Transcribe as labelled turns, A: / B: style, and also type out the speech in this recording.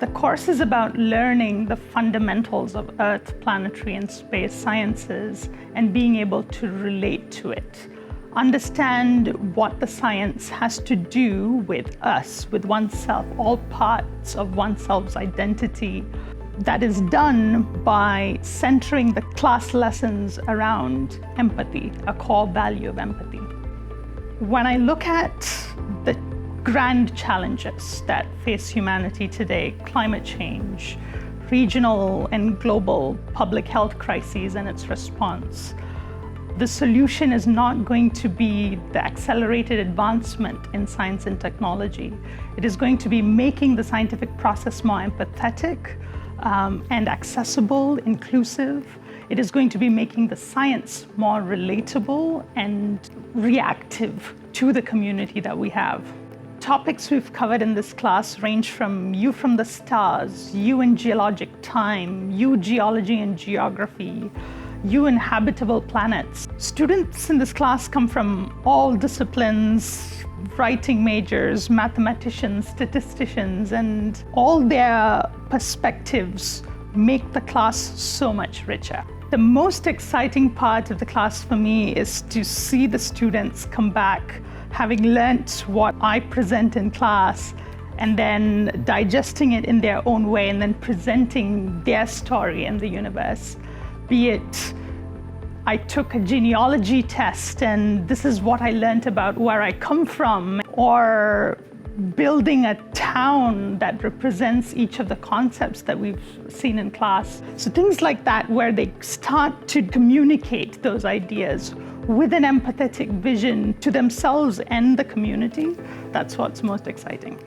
A: The course is about learning the fundamentals of Earth, planetary, and space sciences and being able to relate to it. Understand what the science has to do with us, with oneself, all parts of oneself's identity. That is done by centering the class lessons around empathy, a core value of empathy. When I look at the grand challenges that face humanity today, climate change, regional and global public health crises and its response, the solution is not going to be the accelerated advancement in science and technology. It is going to be making the scientific process more empathetic and accessible, inclusive. It is going to be making the science more relatable and reactive to the community that we have. Topics we've covered in this class range from you from the stars, you in geologic time, you geology and geography, you in habitable planets. Students in this class come from all disciplines, writing majors, mathematicians, statisticians, and all their perspectives make the class so much richer. The most exciting part of the class for me is to see the students come back having learnt what I present in class and then digesting it in their own way and then presenting their story in the universe. Be it I took a genealogy test and this is what I learned about where I come from, or building a town that represents each of the concepts that we've seen in class. So things like that, where they start to communicate those ideas with an empathetic vision to themselves and the community, that's what's most exciting.